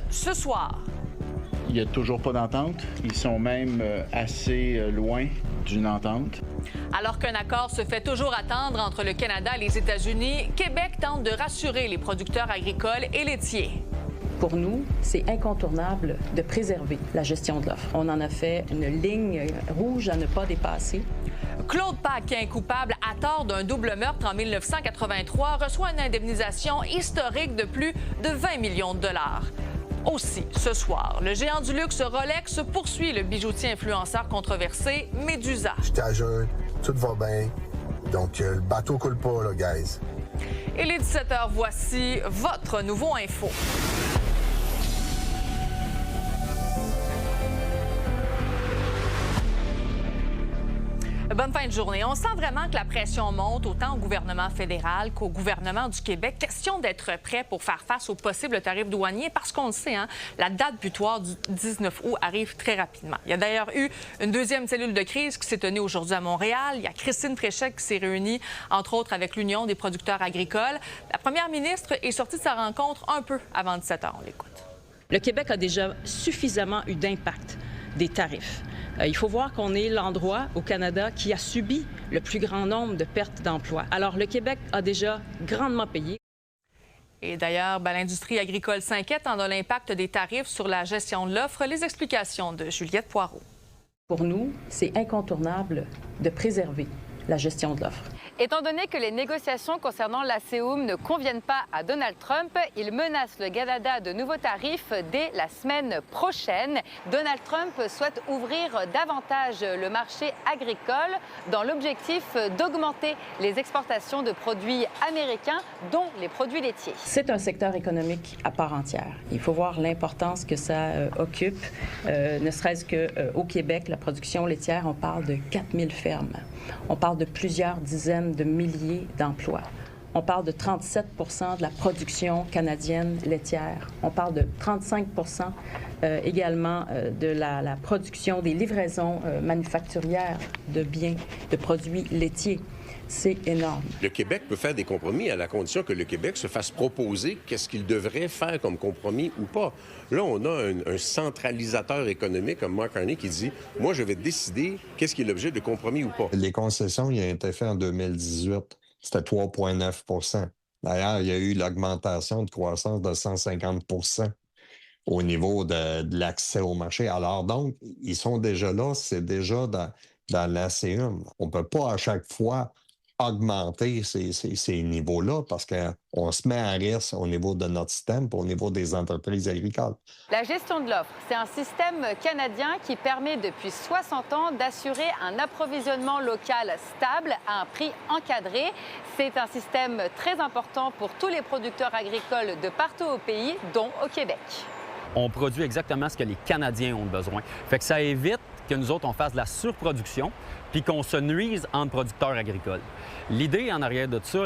ce soir. Il n'y a toujours pas d'entente. Ils sont même assez loin d'une entente. Alors qu'un accord se fait toujours attendre entre le Canada et les États-Unis, Québec tente de rassurer les producteurs agricoles et laitiers. Pour nous, c'est incontournable de préserver la gestion de l'offre. On en a fait une ligne rouge à ne pas dépasser. Claude Paquin, coupable à tort d'un double meurtre en 1983, reçoit une indemnisation historique de plus de 20 millions de dollars. Aussi, ce soir, le géant du luxe Rolex poursuit le bijoutier influenceur controversé Médusa. J'étais à jeun, tout va bien. Donc, le bateau coule pas, là, guys. Et les 17h, voici votre nouveau info. Bonne fin de journée. On sent vraiment que la pression monte autant au gouvernement fédéral qu'au gouvernement du Québec. Question d'être prêt pour faire face aux possibles tarifs douaniers parce qu'on le sait, la date butoir du 19 août arrive très rapidement. Il y a d'ailleurs eu une deuxième cellule de crise qui s'est tenue aujourd'hui à Montréal. Il y a Christine Fréchette qui s'est réunie, entre autres, avec l'Union des producteurs agricoles. La première ministre est sortie de sa rencontre un peu avant 17h. On l'écoute. Le Québec a déjà suffisamment eu d'impact des tarifs. Il faut voir qu'on est l'endroit au Canada qui a subi le plus grand nombre de pertes d'emplois. Alors, le Québec a déjà grandement payé. Et d'ailleurs, l'industrie agricole s'inquiète de l'impact des tarifs sur la gestion de l'offre. Les explications de Juliette Poirot. Pour nous, c'est incontournable de préserver la gestion de l'offre. Étant donné que les négociations concernant l'ACEUM ne conviennent pas à Donald Trump, il menace le Canada de nouveaux tarifs dès la semaine prochaine. Donald Trump souhaite ouvrir davantage le marché agricole dans l'objectif d'augmenter les exportations de produits américains, dont les produits laitiers. C'est un secteur économique à part entière. Il faut voir l'importance que ça occupe, ne serait-ce qu'au Québec, la production laitière, on parle de 4000 fermes. On parle de plusieurs dizaines de milliers d'emplois. On parle de 37 de la production canadienne laitière. On parle de 35 également de la production des livraisons manufacturières de biens, de produits laitiers. C'est énorme. Le Québec peut faire des compromis à la condition que le Québec se fasse proposer qu'est-ce qu'il devrait faire comme compromis ou pas. Là, on a un centralisateur économique comme Mark Carney qui dit « Moi, je vais décider qu'est-ce qui est l'objet de compromis ou pas. » Les concessions, il a été fait en 2018. C'était 3,9 D'ailleurs, il y a eu l'augmentation de croissance de 150 au niveau de l'accès au marché. Alors donc, ils sont déjà là, c'est déjà dans l'ACEUM. On ne peut pas à chaque fois augmenter ces niveaux-là parce qu'on se met à risque au niveau de notre système et au niveau des entreprises agricoles. La gestion de l'offre, c'est un système canadien qui permet depuis 60 ans d'assurer un approvisionnement local stable à un prix encadré. C'est un système très important pour tous les producteurs agricoles de partout au pays, dont au Québec. On produit exactement ce que les Canadiens ont besoin. Fait que ça évite que nous autres, on fasse de la surproduction puis qu'on se nuise entre producteurs agricoles. L'idée en arrière de ça,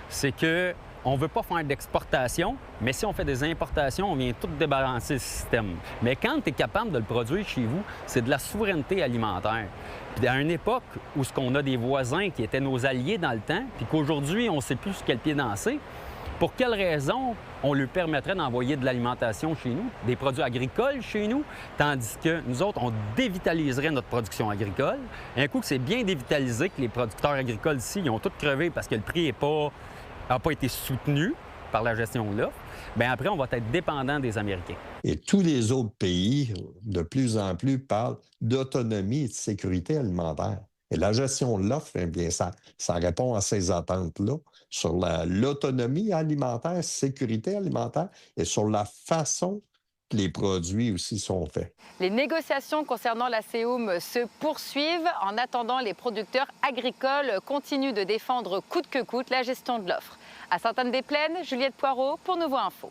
c'est qu'on ne veut pas faire d'exportation, mais si on fait des importations, on vient tout débalancer le système. Mais quand tu es capable de le produire chez vous, c'est de la souveraineté alimentaire. Puis à une époque où on a des voisins qui étaient nos alliés dans le temps, puis qu'aujourd'hui, on ne sait plus sur quel pied danser, pour quelles raisons on lui permettrait d'envoyer de l'alimentation chez nous, des produits agricoles chez nous, tandis que nous autres, on dévitaliserait notre production agricole. Et un coup que c'est bien dévitalisé, que les producteurs agricoles ici, ils ont tout crevé parce que le prix n'a pas été soutenu par la gestion de l'offre, bien après, on va être dépendant des Américains. Et tous les autres pays, de plus en plus, parlent d'autonomie et de sécurité alimentaire. Et la gestion de l'offre, eh bien, ça répond à ces attentes-là sur l'autonomie alimentaire, sécurité alimentaire et sur la façon que les produits aussi sont faits. Les négociations concernant l'ACEUM se poursuivent. En attendant, les producteurs agricoles continuent de défendre coûte que coûte la gestion de l'offre. À Sainte-Anne-des-Plaines, Juliette Poirot pour Nouveau Info.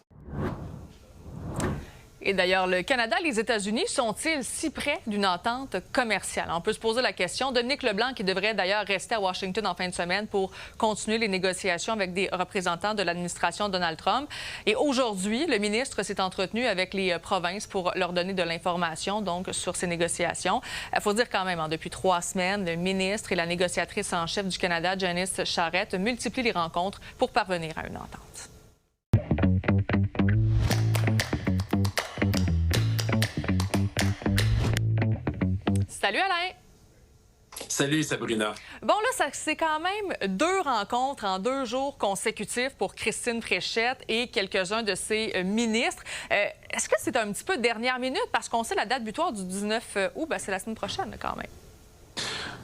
Et d'ailleurs, le Canada et les États-Unis sont-ils si près d'une entente commerciale? On peut se poser la question. Dominique Leblanc, qui devrait d'ailleurs rester à Washington en fin de semaine pour continuer les négociations avec des représentants de l'administration Donald Trump. Et aujourd'hui, le ministre s'est entretenu avec les provinces pour leur donner de l'information donc sur ces négociations. Il faut dire quand même, depuis 3 semaines, le ministre et la négociatrice en chef du Canada, Janice Charette, multiplient les rencontres pour parvenir à une entente. Salut Alain! Salut Sabrina. Bon, là, c'est quand même 2 rencontres en 2 jours consécutifs pour Christine Fréchette et quelques-uns de ses ministres. Est-ce que c'est un petit peu dernière minute? Parce qu'on sait la date butoir du 19 août, c'est la semaine prochaine quand même.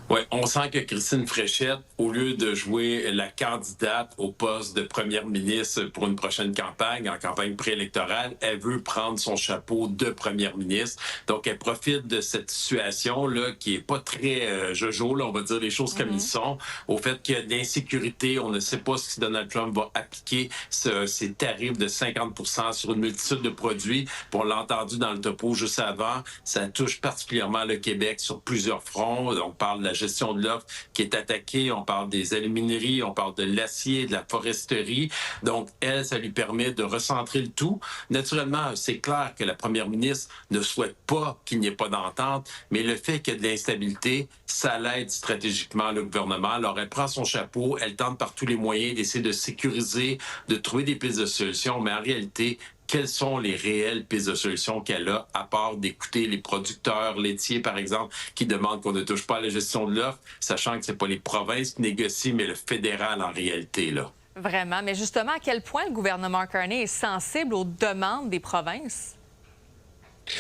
Oui, on sent que Christine Fréchette, au lieu de jouer la candidate au poste de première ministre pour une prochaine campagne, en campagne préélectorale, elle veut prendre son chapeau de première ministre. Donc, elle profite de cette situation-là qui est pas très jojo, là, on va dire les choses comme ils sont, au fait qu'il y a de l'insécurité. On ne sait pas si Donald Trump va appliquer ces tarifs de 50 % sur une multitude de produits. Puis on l'a entendu dans le topo juste avant, ça touche particulièrement le Québec sur plusieurs fronts. On parle de la gestion de l'offre qui est attaquée, on parle des alumineries, on parle de l'acier, de la foresterie. Donc, elle, ça lui permet de recentrer le tout. Naturellement, c'est clair que la première ministre ne souhaite pas qu'il n'y ait pas d'entente, mais le fait qu'il y ait de l'instabilité, ça l'aide stratégiquement le gouvernement. Alors, elle prend son chapeau, elle tente par tous les moyens d'essayer de sécuriser, de trouver des pistes de solutions, mais en réalité, quelles sont les réelles pistes de solutions qu'elle a, à part d'écouter les producteurs laitiers, par exemple, qui demandent qu'on ne touche pas à la gestion de l'offre, sachant que c'est pas les provinces qui négocient, mais le fédéral en réalité, là. Vraiment. Mais justement, à quel point le gouvernement Carney est sensible aux demandes des provinces?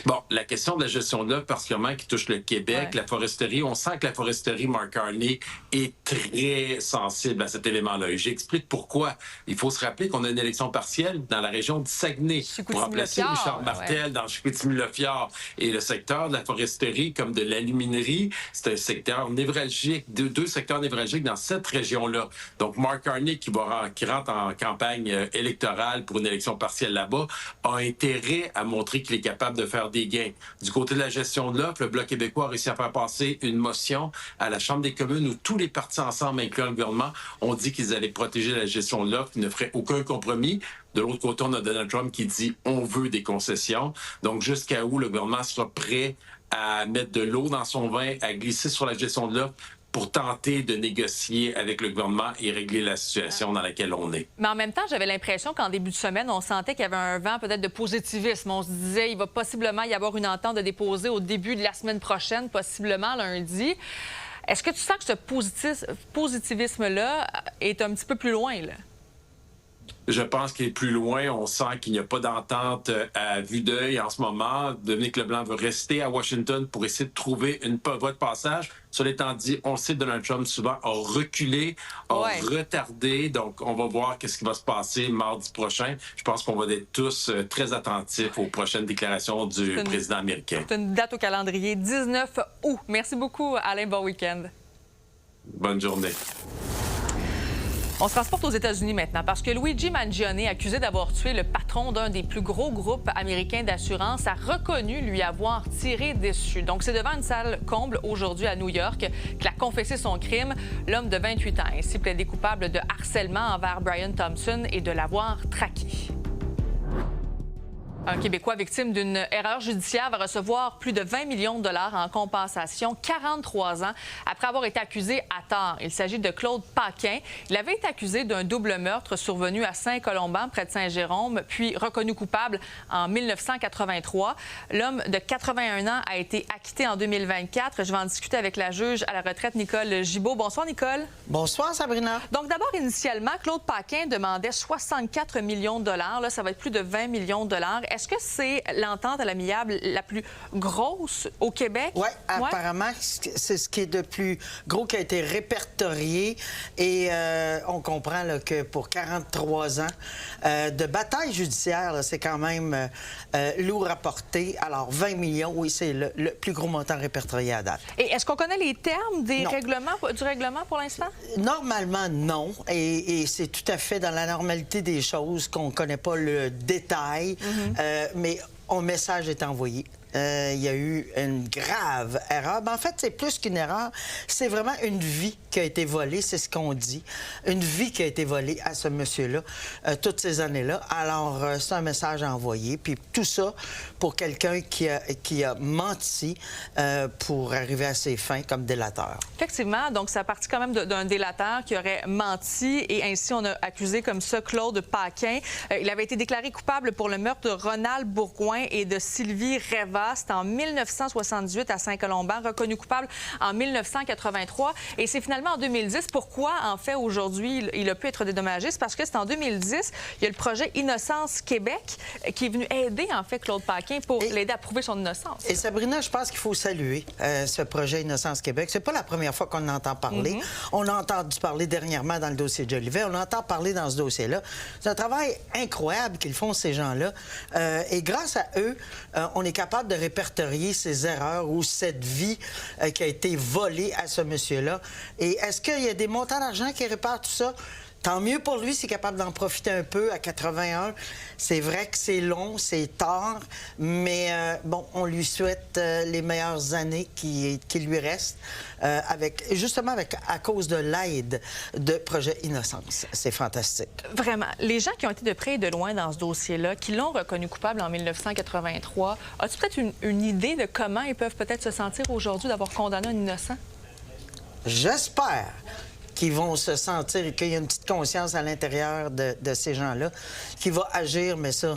Bon, la question de la gestion de l'offre, particulièrement qui touche le Québec, la foresterie, on sent que la foresterie, Mark Carney, est très sensible à cet élément-là. Et j'explique pourquoi. Il faut se rappeler qu'on a une élection partielle dans la région du Saguenay pour remplacer Richard Martel dans Chicoutimi-Le-Fjord. Et le secteur de la foresterie, comme de l'aluminerie, c'est un secteur névralgique, deux secteurs névralgiques dans cette région-là. Donc, Mark Carney, qui rentre en campagne électorale pour une élection partielle là-bas, a intérêt à montrer qu'il est capable de faire des gains. Du côté de la gestion de l'offre, le Bloc québécois a réussi à faire passer une motion à la Chambre des communes où tous les partis ensemble, incluant le gouvernement, ont dit qu'ils allaient protéger la gestion de l'offre, qu'ils ne feraient aucun compromis. De l'autre côté, on a Donald Trump qui dit « on veut des concessions ». Donc, jusqu'à où le gouvernement sera prêt à mettre de l'eau dans son vin, à glisser sur la gestion de l'offre pour tenter de négocier avec le gouvernement et régler la situation dans laquelle on est. Mais en même temps, j'avais l'impression qu'en début de semaine, on sentait qu'il y avait un vent peut-être de positivisme. On se disait il va possiblement y avoir une entente de déposer au début de la semaine prochaine, possiblement lundi. Est-ce que tu sens que ce positivisme-là est un petit peu plus loin, là? Je pense qu'il est plus loin. On sent qu'il n'y a pas d'entente à vue d'œil en ce moment. Dominique Leblanc veut rester à Washington pour essayer de trouver une voie de passage. Cela étant dit, on sait que Donald Trump souvent a reculé, a retardé. Donc, on va voir qu'est-ce qui va se passer mardi prochain. Je pense qu'on va être tous très attentifs aux prochaines déclarations du président américain. C'est une date au calendrier, 19 août. Merci beaucoup, Alain. Bon week-end. Bonne journée. On se transporte aux États-Unis maintenant parce que Luigi Mangione, accusé d'avoir tué le patron d'un des plus gros groupes américains d'assurance, a reconnu lui avoir tiré dessus. Donc, c'est devant une salle comble aujourd'hui à New York qu'il a confessé son crime. L'homme de 28 ans ainsi plaidé coupable de harcèlement envers Brian Thompson et de l'avoir traqué. Un Québécois victime d'une erreur judiciaire va recevoir plus de 20 millions de dollars en compensation, 43 ans, après avoir été accusé à tort. Il s'agit de Claude Paquin. Il avait été accusé d'un double meurtre survenu à Saint-Colomban, près de Saint-Jérôme, puis reconnu coupable en 1983. L'homme de 81 ans a été acquitté en 2024. Je vais en discuter avec la juge à la retraite, Nicole Gibault. Bonsoir, Nicole. Bonsoir, Sabrina. Donc, d'abord, initialement, Claude Paquin demandait 64 millions de dollars. Là, ça va être plus de 20 millions de dollars. Est-ce que c'est l'entente à l'amiable la plus grosse au Québec? Oui, apparemment, c'est ce qui est de plus gros qui a été répertorié. Et on comprend là, que pour 43 ans de bataille judiciaire, c'est quand même lourd à porter. Alors, 20 millions, oui, c'est le plus gros montant répertorié à date. Et est-ce qu'on connaît les termes du règlement pour l'instant? Normalement, non. Et c'est tout à fait dans la normalité des choses qu'on ne connaît pas le détail. Mais un message est envoyé. Il y a eu une grave erreur. Ben, en fait, c'est plus qu'une erreur. C'est vraiment une vie qui a été volée, c'est ce qu'on dit. Une vie qui a été volée à ce monsieur-là toutes ces années-là. Alors, c'est un message envoyé. Puis tout ça pour quelqu'un qui a menti pour arriver à ses fins comme délateur. Effectivement. Donc, ça partit quand même d'un délateur qui aurait menti. Et ainsi, on a accusé comme ça Claude Paquin. Il avait été déclaré coupable pour le meurtre de Ronald Bourgoin. Drouin et de Sylvie Reva. C'est en 1978 à Saint-Colomban, reconnu coupable en 1983. Et c'est finalement en 2010. Pourquoi, en fait, aujourd'hui, il a pu être dédommagé? C'est parce que c'est en 2010, il y a le projet Innocence Québec qui est venu aider, en fait, Claude Paquin pour l'aider à prouver son innocence. Et Sabrina, je pense qu'il faut saluer ce projet Innocence Québec. C'est pas la première fois qu'on en entend parler. On a entendu parler dernièrement dans le dossier de Jolivet. On entend parler dans ce dossier-là. C'est un travail incroyable qu'ils font, ces gens-là. Et grâce à eux, on est capable de répertorier ces erreurs ou cette vie qui a été volée à ce monsieur-là. Et est-ce qu'il y a des montants d'argent qui réparent tout ça? Tant mieux pour lui s'il est capable d'en profiter un peu à 81. C'est vrai que c'est long, c'est tard, mais bon, on lui souhaite les meilleures années qui lui restent, à cause de l'aide de Projet Innocence. C'est fantastique. Vraiment. Les gens qui ont été de près et de loin dans ce dossier-là, qui l'ont reconnu coupable en 1983, as-tu peut-être une idée de comment ils peuvent peut-être se sentir aujourd'hui d'avoir condamné un innocent? J'espère qu'ils vont se sentir, qu'il y a une petite conscience à l'intérieur de ces gens-là qui va agir, mais ça,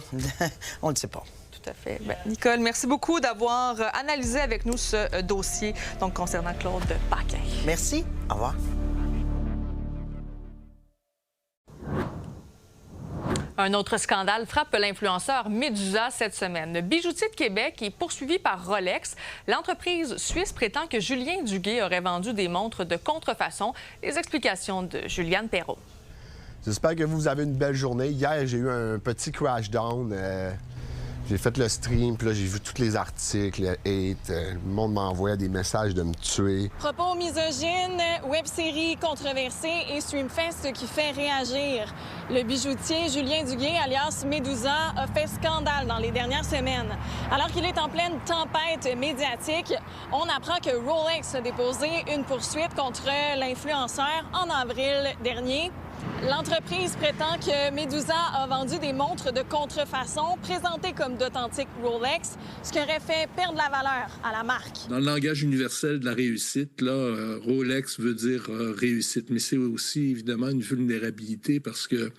on ne le sait pas. Tout à fait. Bien, Nicole, merci beaucoup d'avoir analysé avec nous ce dossier donc concernant Claude Paquin. Merci. Au revoir. Un autre scandale frappe l'influenceur Médusa cette semaine. Le bijoutier de Québec est poursuivi par Rolex. L'entreprise suisse prétend que Julien Duguay aurait vendu des montres de contrefaçon. Les explications de Juliane Perrault. J'espère que vous avez une belle journée. Hier, j'ai eu un petit crash down. J'ai fait le stream, puis là, j'ai vu tous les articles, le hate. Le monde m'envoyait des messages de me tuer. Propos misogynes, web-série controversée et Streamfest qui fait réagir. Le bijoutier Julien Duguay, alias Médusa, a fait scandale dans les dernières semaines. Alors qu'il est en pleine tempête médiatique, on apprend que Rolex a déposé une poursuite contre l'influenceur en avril dernier. L'entreprise prétend que Médusa a vendu des montres de contrefaçon présentées comme d'authentiques Rolex, ce qui aurait fait perdre la valeur à la marque. Dans le langage universel de la réussite, là, Rolex veut dire réussite, mais c'est aussi évidemment une vulnérabilité parce que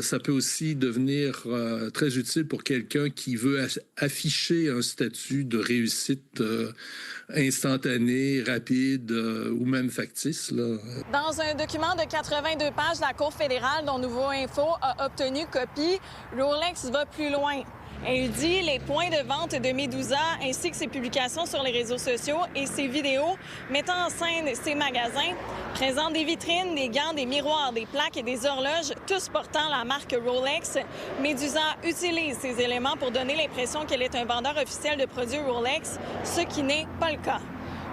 ça peut aussi devenir très utile pour quelqu'un qui veut afficher un statut de réussite instantané, rapide ou même factice. Là. Dans un document de 82 pages, la Cour fédérale dont Nouveau Info a obtenu copie, Rolex va plus loin. Elle dit les points de vente de Médusa ainsi que ses publications sur les réseaux sociaux et ses vidéos mettant en scène ses magasins présentent des vitrines, des gants, des miroirs, des plaques et des horloges, tous portant la marque Rolex. Médusa utilise ces éléments pour donner l'impression qu'elle est un vendeur officiel de produits Rolex, ce qui n'est pas le cas.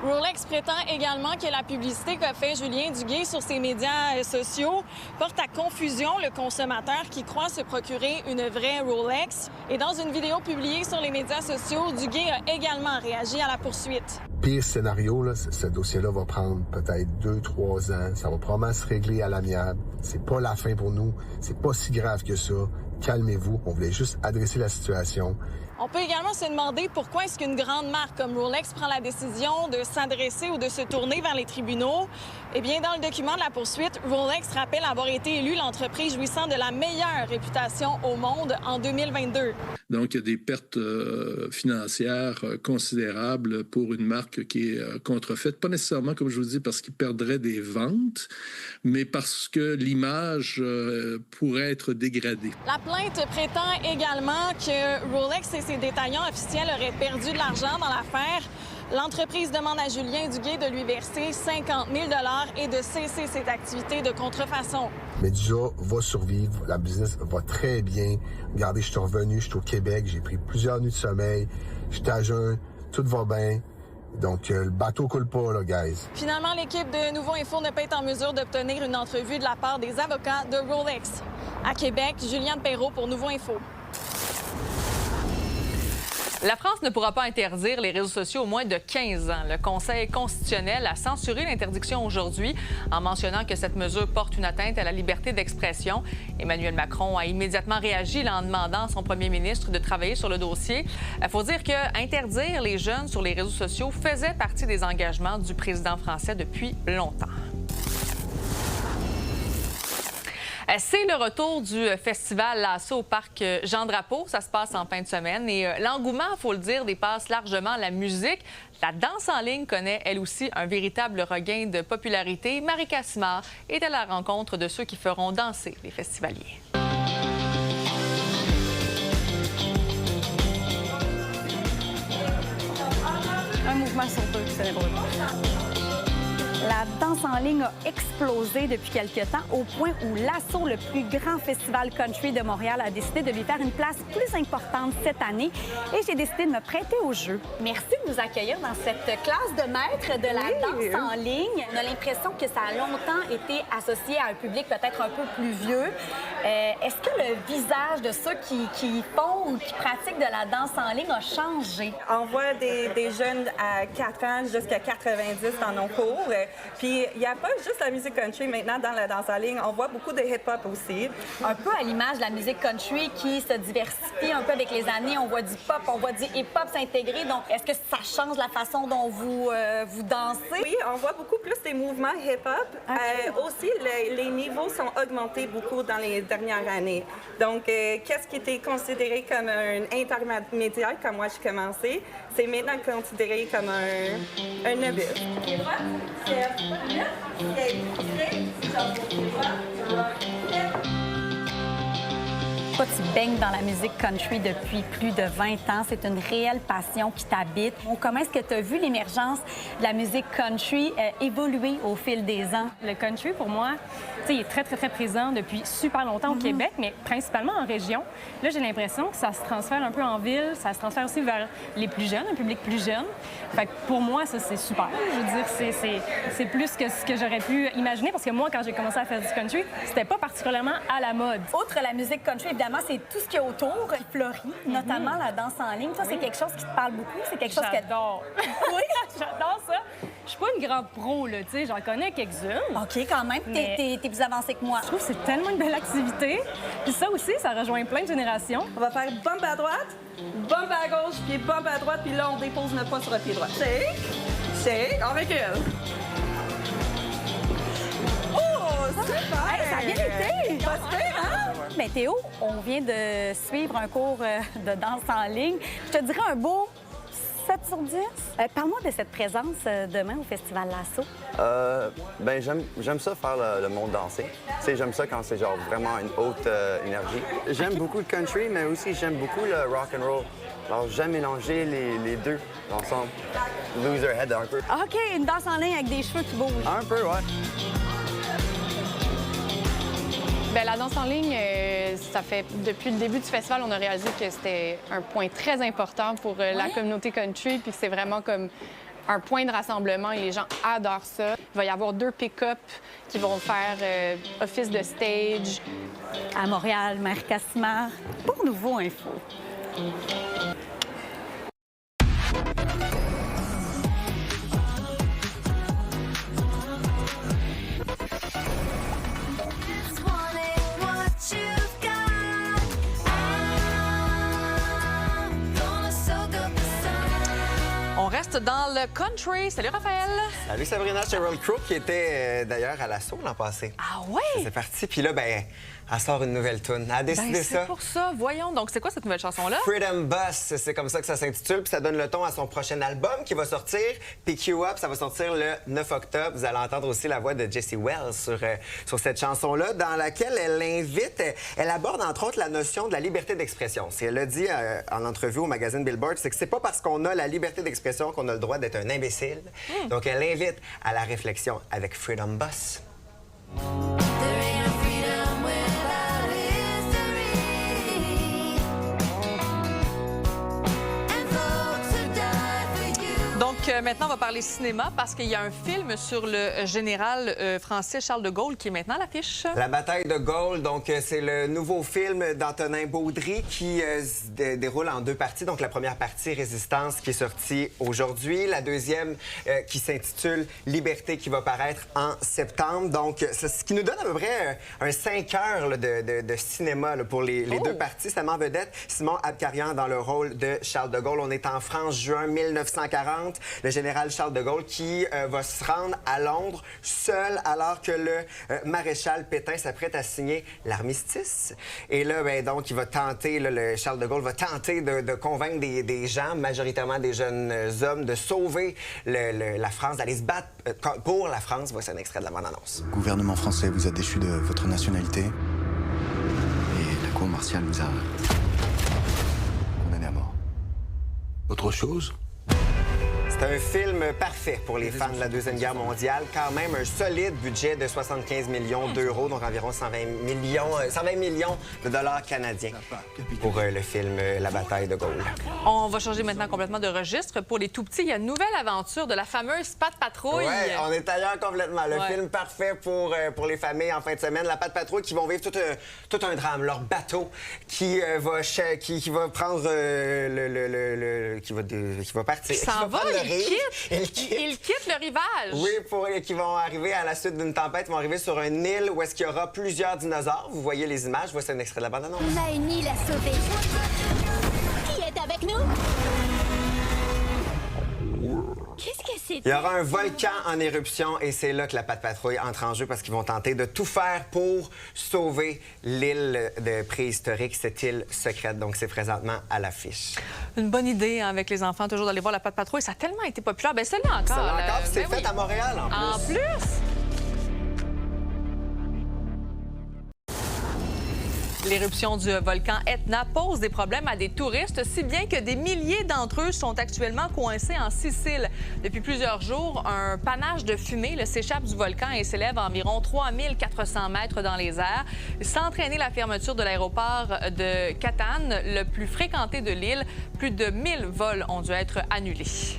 Rolex prétend également que la publicité qu'a fait Julien Duguay sur ses médias sociaux porte à confusion le consommateur qui croit se procurer une vraie Rolex. Et dans une vidéo publiée sur les médias sociaux, Duguay a également réagi à la poursuite. Pire scénario, là, ce dossier-là va prendre peut-être 2-3 ans. Ça va probablement se régler à l'amiable. C'est pas la fin pour nous. C'est pas si grave que ça. Calmez-vous. On voulait juste adresser la situation. On peut également se demander pourquoi est-ce qu'une grande marque comme Rolex prend la décision de s'adresser ou de se tourner vers les tribunaux. Eh bien, dans le document de la poursuite, Rolex rappelle avoir été élu l'entreprise jouissant de la meilleure réputation au monde en 2022. Donc, il y a des pertes financières considérables pour une marque qui est contrefaite. Pas nécessairement, comme je vous dis, parce qu'il perdrait des ventes, mais parce que l'image pourrait être dégradée. La plainte prétend également que Rolex et ses détaillants officiels auraient perdu de l'argent dans l'affaire. L'entreprise demande à Julien Duguay de lui verser 50 000 $ et de cesser cette activité de contrefaçon. Médusa va survivre, la business va très bien. Regardez, je suis revenu, je suis au Québec, j'ai pris plusieurs nuits de sommeil, j'étais à jeun, tout va bien. Donc, le bateau coule pas, là, guys. Finalement, l'équipe de Nouveau Info ne peut être en mesure d'obtenir une entrevue de la part des avocats de Rolex. À Québec, Juliane Perrault pour Nouveau Info. La France ne pourra pas interdire les réseaux sociaux au moins de 15 ans. Le Conseil constitutionnel a censuré l'interdiction aujourd'hui en mentionnant que cette mesure porte une atteinte à la liberté d'expression. Emmanuel Macron a immédiatement réagi en demandant à son premier ministre de travailler sur le dossier. Il faut dire qu'interdire les jeunes sur les réseaux sociaux faisait partie des engagements du président français depuis longtemps. C'est le retour du festival Lasso au parc Jean-Drapeau. Ça se passe en fin de semaine. Et l'engouement, il faut le dire, dépasse largement la musique. La danse en ligne connaît, elle aussi, un véritable regain de popularité. Marika Simard est à la rencontre de ceux qui feront danser les festivaliers. Un mouvement sur deux, c'est n'importe quoi. La danse en ligne a explosé depuis quelques temps, au point où Lasso, le plus grand festival country de Montréal, a décidé de lui faire une place plus importante cette année. Et j'ai décidé de me prêter au jeu. Merci de nous accueillir dans cette classe de maître de la danse en ligne. On a l'impression que ça a longtemps été associé à un public peut-être un peu plus vieux. Est-ce que le visage de ceux qui font ou qui pratiquent de la danse en ligne a changé? On voit des jeunes à 4 ans jusqu'à 90 dans nos cours. Puis il n'y a pas juste la musique country maintenant dans la danse en ligne. On voit beaucoup de hip-hop aussi. Un peu à l'image de la musique country qui se diversifie un peu avec les années. On voit du pop, on voit du hip-hop s'intégrer. Donc, est-ce que ça change la façon dont vous dansez? Oui, on voit beaucoup plus des mouvements hip-hop. Okay. Aussi, les niveaux sont augmentés beaucoup dans les dernières années. Donc, qu'est-ce qui était considéré comme un intermédiaire quand moi j'ai commencé, c'est maintenant considéré comme un novice. Toi, tu baignes dans la musique country depuis plus de 20 ans. C'est une réelle passion qui t'habite. Comment est-ce que tu as vu l'émergence de la musique country évoluer au fil des ans? Le country, pour moi, il est très, très, très présent depuis super longtemps au Québec, mais principalement en région. Là, j'ai l'impression que ça se transfère un peu en ville, ça se transfère aussi vers les plus jeunes, un public plus jeune. Fait que pour moi, ça, c'est super. Je veux dire, c'est plus que ce que j'aurais pu imaginer, parce que moi, quand j'ai commencé à faire du country, c'était pas particulièrement à la mode. Outre la musique country, évidemment, c'est tout ce qu'il y a autour qui fleurit, notamment la danse en ligne. Toi, c'est quelque chose qui te parle beaucoup? C'est quelque chose que... J'adore. Oui, j'adore ça. Je suis pas une grande pro, là, tu sais, j'en connais quelques-unes. OK, quand même, t'es plus avancée que moi. Je trouve que c'est tellement une belle activité. Puis ça aussi, ça rejoint plein de générations. On va faire bump à droite, bump à gauche, puis bump à droite, puis là, on dépose notre pas sur le pied droit. Shake, on recule. Oh, super! Hey, ça a bien été! Pas super, hein? Mais Théo, on vient de suivre un cours de danse en ligne. Je te dirais un beau 7 sur 10. Parle-moi de cette présence demain au Festival Lasso. Ben j'aime ça faire le monde danser. Tu sais, j'aime ça quand c'est genre vraiment une haute énergie. J'aime beaucoup le country, mais aussi j'aime beaucoup le rock and roll. Alors j'aime mélanger les deux ensemble. Lose your head un peu. OK, une danse en ligne avec des cheveux qui bougent. Un peu, ouais. Bien, la danse en ligne, ça fait depuis le début du festival, on a réalisé que c'était un point très important pour la communauté country, puis que c'est vraiment comme un point de rassemblement et les gens adorent ça. Il va y avoir 2 pick-up qui vont faire office de stage. À Montréal, Marika Simard, pour Nouveau Info. On reste dans le country. Salut Raphaël. Salut Sabrina, Sheryl Crow qui était d'ailleurs à l'assaut l'an passé. Ah ouais? C'est parti. Puis là, ben, elle sort une nouvelle tune. Elle a décidé ça. C'est pour ça. Voyons. Donc, c'est quoi cette nouvelle chanson-là? Freedom Bus, c'est comme ça que ça s'intitule. Puis ça donne le ton à son prochain album qui va sortir. Pick You Up, ça va sortir le 9 octobre. Vous allez entendre aussi la voix de Jessie Wells sur cette chanson-là, dans laquelle elle invite, elle aborde entre autres la notion de la liberté d'expression. Elle a dit en entrevue au magazine Billboard, c'est que c'est pas parce qu'on a la liberté d'expression qu'on a le droit d'être un imbécile. Donc, elle invite à la réflexion avec Freedom Bus. Donc, maintenant, on va parler cinéma parce qu'il y a un film sur le général français Charles de Gaulle qui est maintenant à l'affiche. La bataille de Gaulle, donc c'est le nouveau film d'Antonin Baudry qui se déroule en 2 parties. Donc, la première partie, Résistance, qui est sortie aujourd'hui. La deuxième, qui s'intitule Liberté, qui va paraître en septembre. Donc, ce qui nous donne à peu près un 5 heures là, de cinéma là, pour les 2 parties. Ça met en vedette Simon Abkarian dans le rôle de Charles de Gaulle. On est en France, juin 1940. le général Charles de Gaulle qui va se rendre à Londres seul alors que le maréchal Pétain s'apprête à signer l'armistice. Et là, ben, donc, il va tenter, là, le Charles de Gaulle va tenter de convaincre des gens, majoritairement des jeunes hommes, de sauver la France, d'aller se battre pour la France. Voici un extrait de la bande-annonce. Le gouvernement français vous a déchu de votre nationalité et la cour martiale vous a condamné à mort. Autre chose? C'est un film parfait pour les fans de la Deuxième Guerre mondiale. Quand même un solide budget de 75 millions d'euros, donc environ 120 millions de dollars canadiens pour le film La bataille de Gaulle. On va changer maintenant complètement de registre. Pour les tout-petits, il y a une nouvelle aventure de la fameuse Pat Patrouille. Oui, on est ailleurs complètement. Le film parfait pour les familles en fin de semaine. La Pat Patrouille qui vont vivre tout un drame. Leur bateau qui va prendre qui va partir. Il s'en va, il quitte le rivage. Oui, qui vont arriver à la suite d'une tempête, ils vont arriver sur une île où est-ce qu'il y aura plusieurs dinosaures. Vous voyez les images, voici un extrait de la bande-annonce. On a une île à sauver. Qui est avec nous? Qu'est-ce que c'est? Il y aura un volcan en éruption et c'est là que la Pat Patrouille entre en jeu parce qu'ils vont tenter de tout faire pour sauver l'île préhistorique, cette île secrète. Donc, c'est présentement à l'affiche. Une bonne idée hein, avec les enfants, toujours d'aller voir la Pat Patrouille. Ça a tellement été populaire. Bien, celle-là encore. Celle-là encore, c'est fait à Montréal en plus. En plus? L'éruption du volcan Etna pose des problèmes à des touristes, si bien que des milliers d'entre eux sont actuellement coincés en Sicile. Depuis plusieurs jours, un panache de fumée s'échappe du volcan et s'élève à environ 3400 mètres dans les airs. Sans entraîner la fermeture de l'aéroport de Catane, le plus fréquenté de l'île, plus de 1000 vols ont dû être annulés.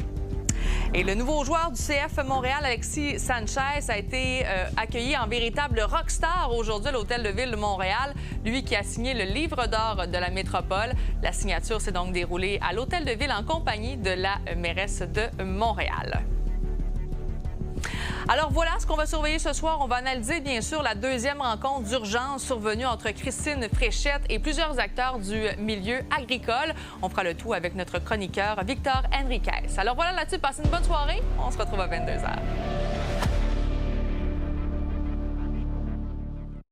Et le nouveau joueur du CF Montréal, Alexis Sanchez, a été accueilli en véritable rockstar aujourd'hui à l'Hôtel de Ville de Montréal. Lui qui a signé le livre d'or de la métropole. La signature s'est donc déroulée à l'Hôtel de Ville en compagnie de la mairesse de Montréal. Alors voilà ce qu'on va surveiller ce soir. On va analyser bien sûr la deuxième rencontre d'urgence survenue entre Christine Fréchette et plusieurs acteurs du milieu agricole. On fera le tout avec notre chroniqueur Victor Henriquez. Alors voilà là-dessus, passez une bonne soirée. On se retrouve à 22h.